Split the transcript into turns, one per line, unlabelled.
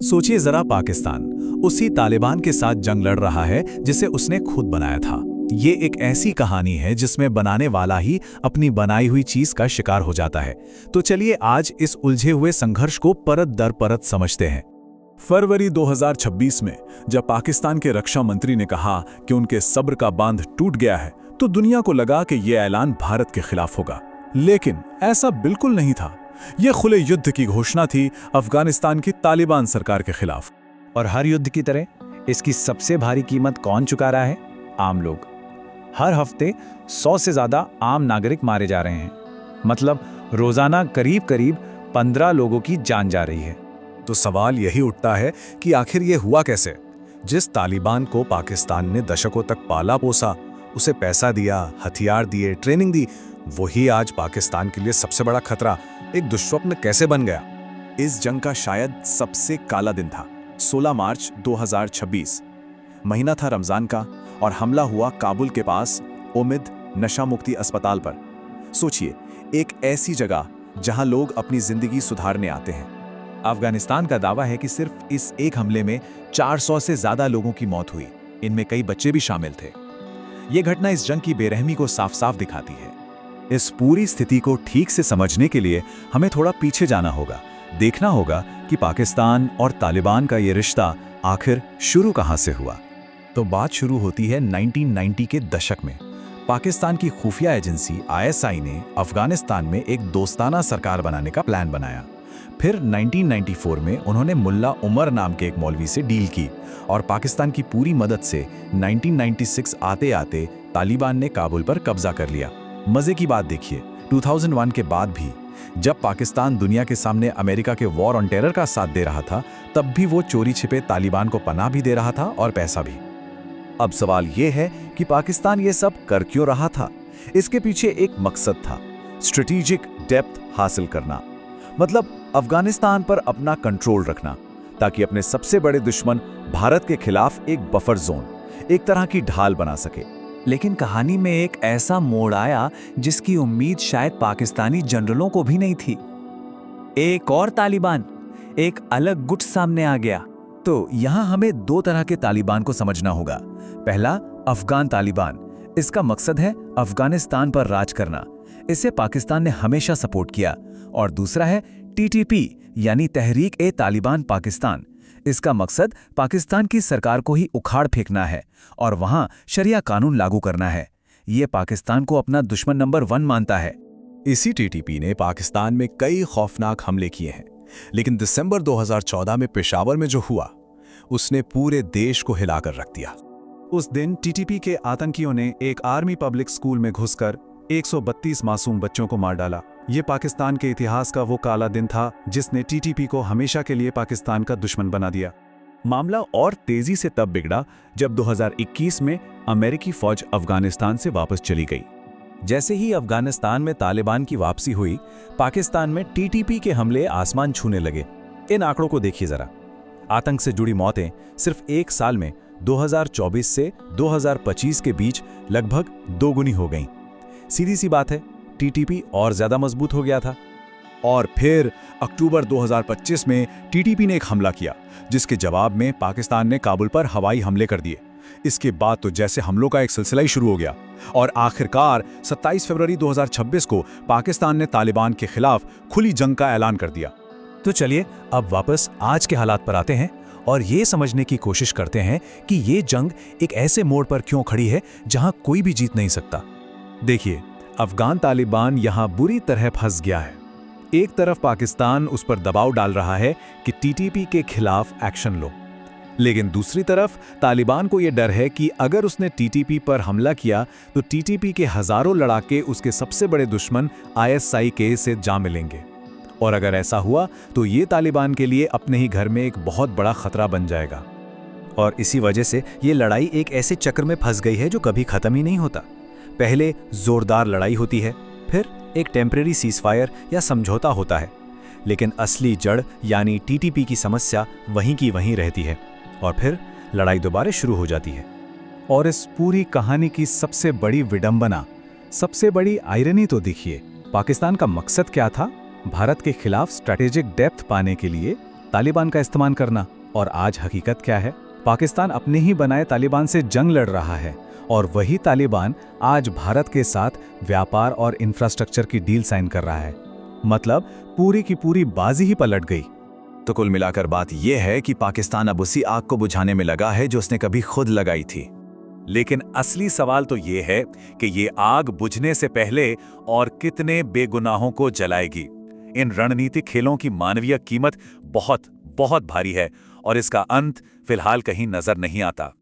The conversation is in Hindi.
सोचिए जरा, पाकिस्तान उसी तालिबान के साथ जंग लड़ रहा है जिसे उसने खुद बनाया था। ये एक ऐसी कहानी है जिसमें बनाने वाला ही अपनी बनाई हुई चीज का शिकार हो जाता है। तो चलिए आज इस उलझे हुए संघर्ष को परत दर परत समझते हैं। फरवरी 2026 में जब पाकिस्तान के रक्षा मंत्री ने कहा कि उनके सब्र का बांध टूट गया है, तो दुनिया को लगा कि यह ऐलान भारत के खिलाफ होगा। लेकिन ऐसा बिल्कुल नहीं था। यह खुले युद्ध की घोषणा थी अफगानिस्तान की तालिबान सरकार के खिलाफ।
और हर युद्ध की तरह इसकी सबसे भारी कीमत कौन चुका रहा है? आम लोग। हर हफ्ते 100 से ज्यादा आम नागरिक मारे जा रहे हैं। मतलब रोजाना करीब करीब 15 लोगों की जान जा रही है।
तो सवाल यही उठता है कि आखिर ये हुआ कैसे? जिस तालिबान को पाकिस्तान ने दशकों तक पाला पोसा, उसे पैसा दिया, हथियार दिए, ट्रेनिंग दी, वही आज पाकिस्तान के लिए सबसे बड़ा खतरा, एक दुष्स्वप्न कैसे बन गया? इस जंग का शायद सबसे काला दिन था 16 मार्च 2026। महीना था रमजान का और हमला हुआ काबुल के पास उम्मीद नशा मुक्ति अस्पताल पर। सोचिए, एक ऐसी जगह जहां लोग अपनी जिंदगी सुधारने आते हैं।
अफगानिस्तान का दावा है कि सिर्फ इस एक हमले में 400 से ज्यादा लोगों की मौत हुई। इनमें कई बच्चे भी शामिल थे। यह घटना इस जंग की बेरहमी को साफ साफ दिखाती है।
इस पूरी स्थिति को ठीक से समझने के लिए हमें थोड़ा पीछे जाना होगा। देखना होगा कि पाकिस्तान और तालिबान का ये रिश्ता आखिर शुरू कहां से हुआ। तो बात शुरू होती है 1990 के दशक में। पाकिस्तान की खुफिया एजेंसी ISI ने अफगानिस्तान में एक दोस्ताना सरकार बनाने का प्लान बनाया। फिर 1994 में उन्होंने मुल्ला उमर नाम के एक मौलवी से डील की और पाकिस्तान की पूरी मदद से 1996 आते आते तालिबान ने काबुल पर कब्जा कर लिया। मजे की बात देखिए, 2001 के बाद भी जब पाकिस्तान दुनिया के सामने अमेरिका के वॉर ऑन टेरर का साथ दे रहा था, तब भी वो चोरी छिपे तालिबान को पनाह भी दे रहा था और पैसा भी। अब सवाल ये है कि पाकिस्तान ये सब कर क्यों रहा था? इसके पीछे एक मकसद था, स्ट्रेटेजिक डेप्थ हासिल करना। मतलब अफगानिस्तान पर अपना कंट्रोल रखना, ताकि अपने सबसे बड़े दुश्मन भारत के खिलाफ एक बफर जोन, एक तरह की ढाल बना सके।
लेकिन कहानी में एक ऐसा मोड़ आया जिसकी उम्मीद शायद पाकिस्तानी जनरलों को भी नहीं थी। एक और तालिबान, एक अलग गुट सामने आ गया।
तो यहां हमें दो तरह के तालिबान को समझना होगा। पहला, अफगान तालिबान। इसका मकसद है अफगानिस्तान पर राज करना। इसे पाकिस्तान ने हमेशा सपोर्ट किया। और दूसरा है TTP यानी तहरीक-ए-तालिबान पाकिस्तान। इसका मकसद पाकिस्तान की सरकार को ही उखाड़ फेंकना है और वहां शरिया कानून लागू करना है। ये पाकिस्तान को अपना दुश्मन नंबर 1 मानता है। इसी TTP ने पाकिस्तान में कई खौफनाक हमले किए हैं, लेकिन दिसंबर 2014 में पेशावर में जो हुआ, उसने पूरे देश को हिलाकर रख दिया।
उस दिन TTP के आतंकियों ने एक आर्मी पब्लिक स्कूल में घुसकर 132 मासूम बच्चों को मार डाला। ये पाकिस्तान के इतिहास का वो काला दिन था जिसने TTP को हमेशा के लिए पाकिस्तान का दुश्मन बना दिया।
मामला और तेजी से तब बिगड़ा जब 2021 में अमेरिकी फौज अफगानिस्तान से वापस चली गई। जैसे ही अफगानिस्तान में तालिबान की वापसी हुई, पाकिस्तान में TTP के हमले आसमान छूने लगे। इन आंकड़ों को देखिए जरा। आतंक से जुड़ी मौतें सिर्फ एक साल में 2024 से 2025 के बीच लगभग दोगुनी हो गईं। सीधी सी बात है, TTP और ज्यादा मजबूत हो गया था। और फिर अक्टूबर 2025 में TTP ने एक हमला किया, जिसके जवाब में पाकिस्तान ने काबुल पर हवाई हमले कर दिए। इसके बाद तो जैसे हमलों का एक सिलसिला ही शुरू हो गया और आखिरकार 27 फरवरी 2026 को पाकिस्तान ने तालिबान के खिलाफ खुली जंग का ऐलान कर दिया। तो चलिए अब वापस आज के हालात पर आते हैं और ये समझने की कोशिश करते हैं कि ये जंग एक ऐसे मोड़ पर क्यों खड़ी है जहां कोई भी जीत नहीं सकता। देखिए, अफगान तालिबान यहां बुरी तरह फंस गया है। एक तरफ पाकिस्तान उस पर दबाव डाल रहा है कि TTP के खिलाफ एक्शन लो, लेकिन दूसरी तरफ तालिबान को यह डर है कि अगर उसने TTP पर हमला किया तो TTP के हजारों लड़ाके उसके सबसे बड़े दुश्मन ISI से जा मिलेंगे। और अगर ऐसा हुआ तो ये तालिबान के लिए अपने ही घर में एक बहुत बड़ा खतरा बन जाएगा। और इसी वजह से ये लड़ाई एक ऐसे चक्र में फंस गई है जो कभी खत्म ही नहीं होता। पहले जोरदार लड़ाई होती है, फिर एक टेम्परेरी सीजफायर या समझौता होता है, लेकिन असली जड़ यानी TTP की समस्या वहीं की वहीं रहती है और फिर लड़ाई दोबारा शुरू हो जाती है।
और इस पूरी कहानी की सबसे बड़ी विडंबना, सबसे बड़ी आयरनी तो देखिए, पाकिस्तान का मकसद क्या था? भारत के खिलाफ स्ट्रैटेजिक डेप्थ पाने के लिए
तालिबान का इस्तेमाल करना। और आज हकीकत क्या है? पाकिस्तान अपने ही बनाए तालिबान से जंग लड़ रहा है और वही तालिबान आज भारत के साथ व्यापार और इंफ्रास्ट्रक्चर की डील साइन कर रहा है। मतलब पूरी की पूरी बाजी ही पलट गई।
तो कुल मिलाकर बात यह है कि पाकिस्तान अब उसी आग को बुझाने में लगा है जो उसने कभी खुद लगाई थी।
लेकिन असली सवाल तो ये है कि ये आग बुझने से पहले और कितने बेगुनाहों को जलाएगी। इन रणनीतिक खेलों की मानवीय कीमत बहुत बहुत भारी है और इसका अंत फिलहाल कहीं नजर नहीं आता।